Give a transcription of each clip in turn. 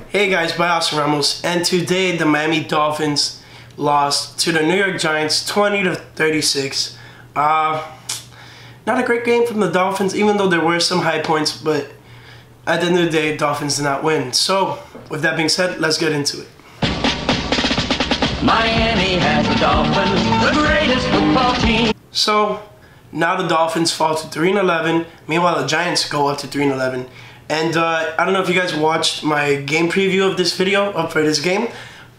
Hey guys, by Austin Ramos, and today the Miami Dolphins lost to the New York Giants 20-36. Not a great game from the Dolphins, even though there were some high points, but at the end of the day, Dolphins did not win. So, with that being said, let's get into it. Miami has the Dolphins, the greatest football team. So, now the Dolphins fall to 3-11. Meanwhile, the Giants go up to 3-11. And I don't know if you guys watched my game preview of this video for this game,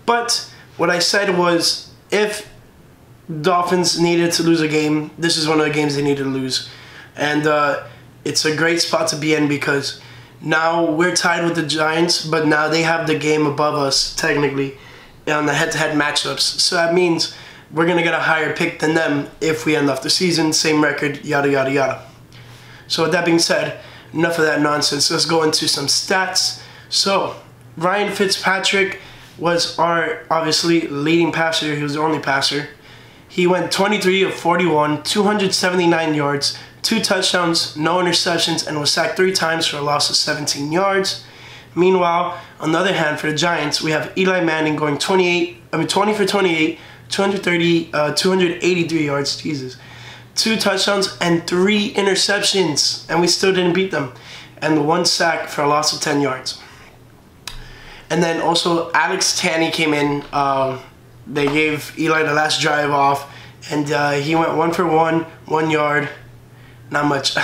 but what I said was if Dolphins needed to lose a game, this is one of the games they needed to lose. And it's a great spot to be in because now we're tied with the Giants, but now they have the game above us, technically, on the head-to-head matchups. So that means we're going to get a higher pick than them if we end off the season, same record, yada, yada, yada. So with that being said, enough of that nonsense. Let's go into some stats. So, Ryan Fitzpatrick was our, obviously, leading passer. He was the only passer. He went 23 of 41, 279 yards, 2 touchdowns, no interceptions, and was sacked 3 times for a loss of 17 yards. Meanwhile, on the other hand, for the Giants, we have Eli Manning going 20 for 28, 283 yards, Jesus. 2 touchdowns and 3 interceptions, and we still didn't beat them, and 1 sack for a loss of 10 yards. And then also Alex Tanney came in. They gave Eli the last drive off, and he went 1 for 1 yard, not much.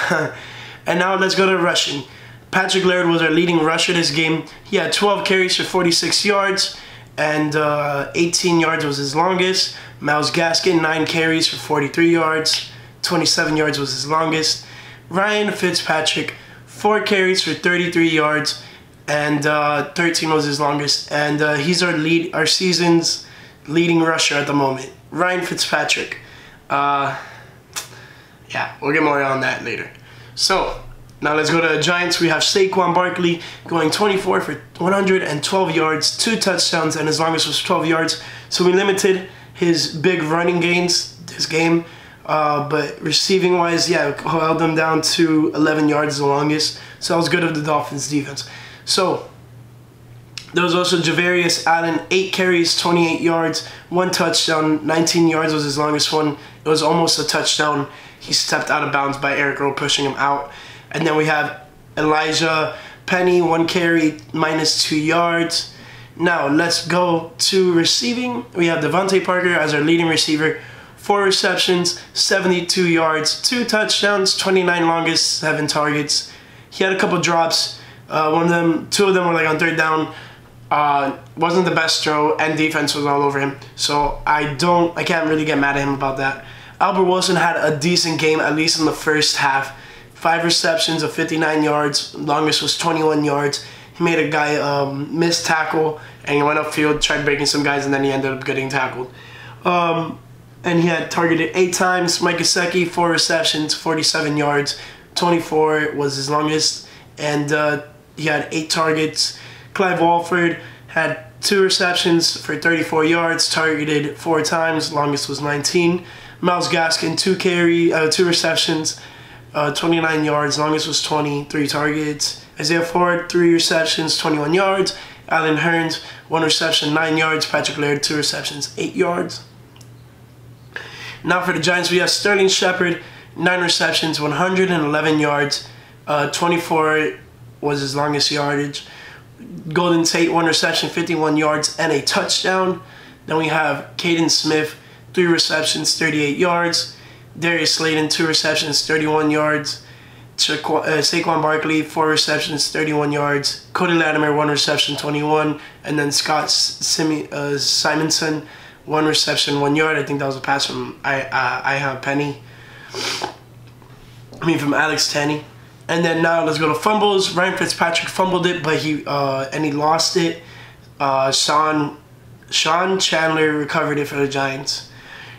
And now let's go to rushing. Patrick Laird was our leading rusher this game. He had 12 carries for 46 yards, and 18 yards was his longest. Myles Gaskin, 9 carries for 43 yards. 27 yards was his longest. Ryan Fitzpatrick, 4 carries for 33 yards, and 13 was his longest. And he's our season's leading rusher at the moment. Ryan Fitzpatrick. Yeah, we'll get more on that later. So, now let's go to the Giants. We have Saquon Barkley going 24 for 112 yards, 2 touchdowns, and his longest was 12 yards. So we limited his big running gains this game. But receiving wise, yeah, held them down to 11 yards the longest. So that was good of the Dolphins defense. So there was also Javarius Allen, 8 carries, 28 yards, 1 touchdown, 19 yards was his longest one. It was almost a touchdown. He stepped out of bounds by Eric Rowe pushing him out. And then we have Elijah Penny, 1 carry, minus 2 yards. Now let's go to receiving. We have Devontae Parker as our leading receiver. 4 receptions, 72 yards, 2 touchdowns, 29 longest, 7 targets. He had a couple drops. 2 of them were like on 3rd down. Wasn't the best throw, and defense was all over him. So I can't really get mad at him about that. Albert Wilson had a decent game, at least in the first half. 5 receptions of 59 yards. Longest was 21 yards. He made a guy miss tackle, and he went upfield, tried breaking some guys, and then he ended up getting tackled. And he had targeted 8 times. Mike Gesicki, 4 receptions, 47 yards. 24 was his longest. And he had 8 targets. Clive Walford had 2 receptions for 34 yards, targeted 4 times. Longest was 19. Myles Gaskin, 2 receptions, 29 yards. Longest was 23 targets. Isaiah Ford, 3 receptions, 21 yards. Allen Hurns, 1 reception, 9 yards. Patrick Laird, 2 receptions, 8 yards. Now for the Giants, we have Sterling Shepard, 9 receptions, 111 yards, 24 was his longest yardage. Golden Tate, 1 reception, 51 yards, and a touchdown. Then we have Caden Smith, 3 receptions, 38 yards. Darius Slayton, 2 receptions, 31 yards. Saquon Barkley, 4 receptions, 31 yards. Cody Latimer, 1 reception, 21. And then Scott Simonson, 1 reception, 1 yard. I think that was a pass from from Alex Tanney. And then now let's go to fumbles. Ryan Fitzpatrick fumbled it, but he lost it. Sean Chandler recovered it for the Giants.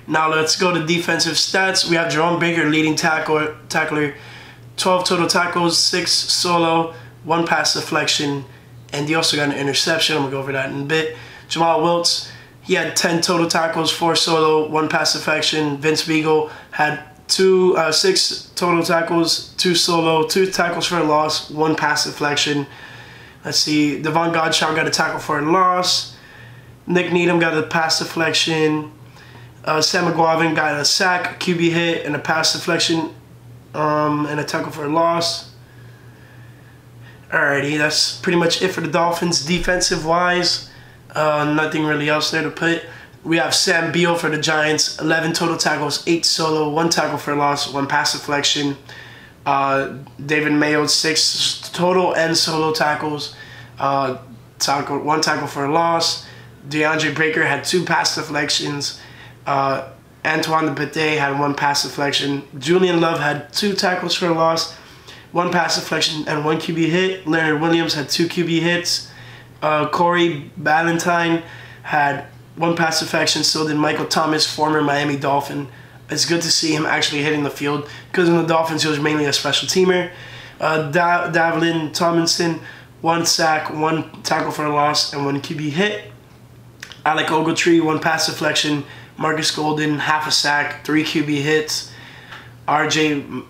Now let's go to defensive stats. We have Jerome Baker, leading tackler, 12 total tackles, 6 solo, 1 pass deflection, and he also got an interception. I'm gonna go over that in a bit. Jamal Wiltz, he had 10 total tackles, 4 solo, 1 pass deflection. Vince Beagle had 6 total tackles, 2 solo, 2 tackles for a loss, 1 pass deflection. Let's see. Devon Godchaux got a tackle for a loss. Nick Needham got a pass deflection. Sam McGuavin got a sack, a QB hit, and a pass deflection, and a tackle for a loss. Alrighty, that's pretty much it for the Dolphins defensive-wise. Nothing really else there to put. We have Sam Beal for the Giants, 11 total tackles, 8 solo, 1 tackle for a loss, 1 pass deflection. David Mayo, 6 total and solo tackles, 1 tackle for a loss. DeAndre Baker had 2 pass deflections. Antoine Bethea had 1 pass deflection. Julian Love had 2 tackles for a loss, 1 pass deflection, and 1 QB hit. Leonard Williams had 2 QB hits. Corey Ballantyne had 1 pass deflection. So did Michael Thomas, former Miami Dolphin. It's good to see him actually hitting the field, because in the Dolphins he was mainly a special teamer. Davlin Tomlinson, 1 sack, 1 tackle for a loss, and 1 QB hit. Alec Ogletree, 1 pass deflection. Marcus Golden, half a sack, 3 QB hits. RJ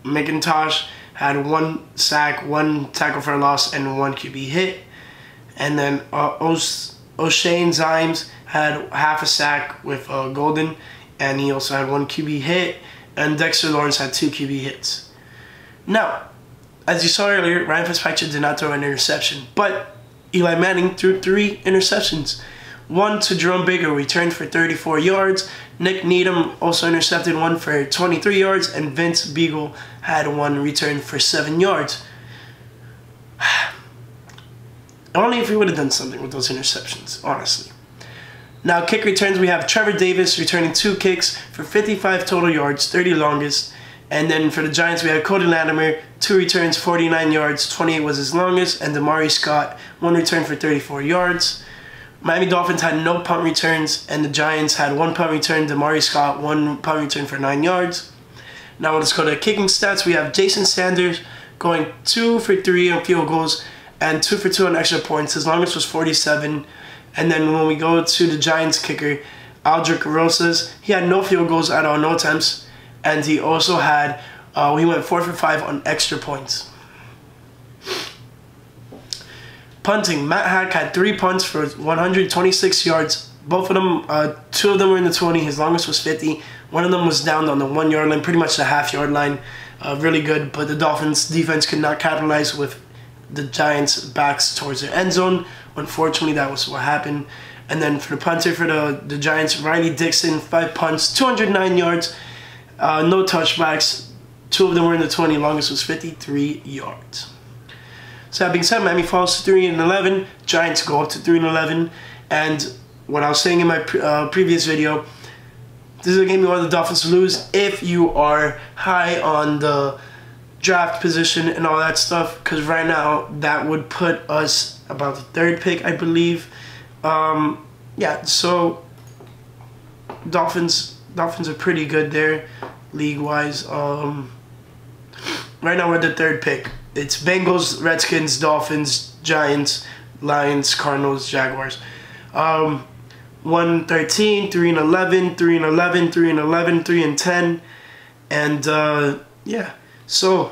McIntosh had 1 sack, 1 tackle for a loss, and 1 QB hit. And then O'Shane Zimes had half a sack with Golden, and he also had 1 QB hit. And Dexter Lawrence had 2 QB hits. Now, as you saw earlier, Ryan Fitzpatrick did not throw an interception, but Eli Manning threw 3 interceptions. 1 to Jerome Baker, returned for 34 yards. Nick Needham also intercepted 1 for 23 yards. And Vince Beagle had 1 returned for 7 yards. Only if we would have done something with those interceptions, honestly. Now, kick returns, we have Trevor Davis returning 2 kicks for 55 total yards, 30 longest. And then for the Giants, we have Cody Latimer, 2 returns, 49 yards, 28 was his longest. And Damari Scott, 1 return for 34 yards. Miami Dolphins had no punt returns, and the Giants had 1 punt return. Damari Scott, 1 punt return for 9 yards. Now let's go to kicking stats. We have Jason Sanders going 2 for 3 on field goals and 2 for 2 on extra points. His longest was 47. And then when we go to the Giants kicker, Aldrick Rosas, he had no field goals at all, no attempts. And he also had, he went 4 for 5 on extra points. Punting, Matt Hack had 3 punts for 126 yards. Both of them, 2 of them were in the 20. His longest was 50. 1 of them was down on the 1 yard line, pretty much the half-yard line. Really good, but the Dolphins defense could not capitalize with the Giants' backs towards their end zone. Unfortunately, that was what happened. And then for the punter for the Giants, Riley Dixon, 5 punts, 209 yards, no touchbacks. 2 of them were in the 20. Longest was 53 yards. So that being said, Miami falls to 3-11. Giants go up to 3-11. And what I was saying in my previous video, this is a game you want the Dolphins to lose if you are high on the draft position and all that stuff. Because right now, that would put us about the 3rd pick, I believe. Yeah, so Dolphins are pretty good there, league-wise. Right now, we're the 3rd pick. It's Bengals, Redskins, Dolphins, Giants, Lions, Cardinals, Jaguars. 1-13, 3-11, 3-11, 3-11, 3-10, and yeah. So,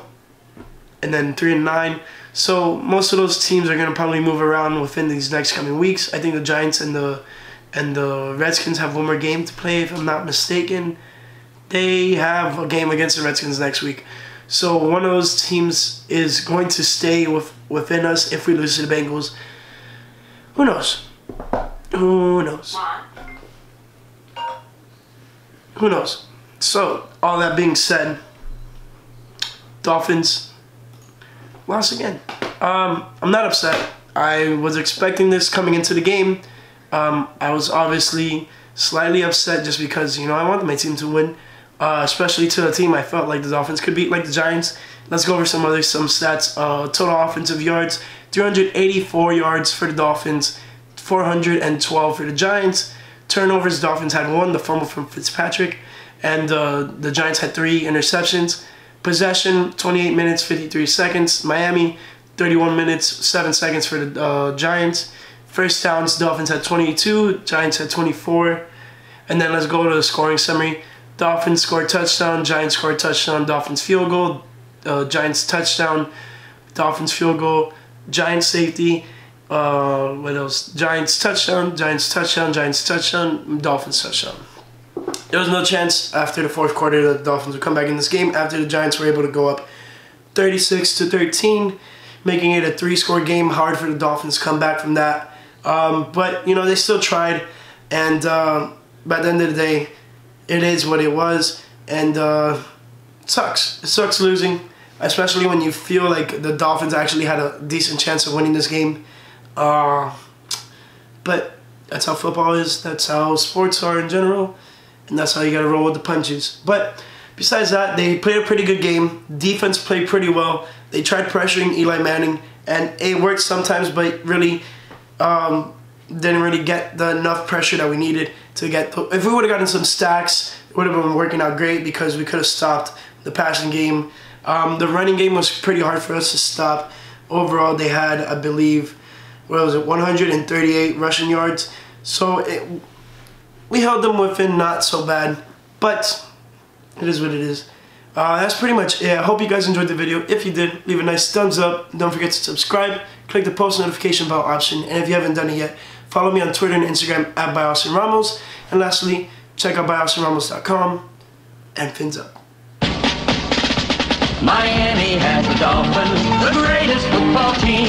and then 3-9. So most of those teams are gonna probably move around within these next coming weeks. I think the Giants and the Redskins have 1 more game to play, if I'm not mistaken. They have a game against the Redskins next week. So one of those teams is going to stay within us if we lose to the Bengals. Who knows? Who knows? Who knows? So, all that being said, Dolphins lost again. I'm not upset. I was expecting this coming into the game. I was obviously slightly upset just because, you know, I wanted my team to win. Especially to a team I felt like the Dolphins could beat, like the Giants. Let's go over some stats. Total offensive yards, 384 yards for the Dolphins, 412 for the Giants. Turnovers, Dolphins had 1, the fumble from Fitzpatrick, and the Giants had 3 interceptions. Possession, 28 minutes, 53 seconds. Miami, 31 minutes, 7 seconds for the Giants. First downs, Dolphins had 22, Giants had 24. And then let's go to the scoring summary. Dolphins scored touchdown, Giants scored touchdown, Dolphins field goal, Giants touchdown, Dolphins field goal, Giants safety. What else? Giants touchdown, Giants touchdown, Giants touchdown, Dolphins touchdown. There was no chance after the fourth quarter that the Dolphins would come back in this game after the Giants were able to go up 36-13, making it a 3-score game. Hard for the Dolphins to come back from that. But, you know, they still tried. And by the end of the day, it is what it was. And it sucks. It sucks losing, especially when you feel like the Dolphins actually had a decent chance of winning this game. But that's how football is. That's how sports are in general. And that's how you got to roll with the punches. But besides that, they played a pretty good game. Defense played pretty well. They tried pressuring Eli Manning, and it worked sometimes, but really didn't really get the enough pressure that we needed to get. If we would have gotten some stacks, it would have been working out great because we could have stopped the passing game. The running game was pretty hard for us to stop. Overall, they had, I believe, what was it, 138 rushing yards. So we held them within not so bad, but it is what it is. That's pretty much it. I hope you guys enjoyed the video. If you did, leave a nice thumbs up. Don't forget to subscribe. Click the post notification bell option. And if you haven't done it yet, follow me on Twitter and Instagram at @ByAustinRamos. And lastly, check out byaustinramos.com. And fins up. Miami has the Dolphins, the greatest football team.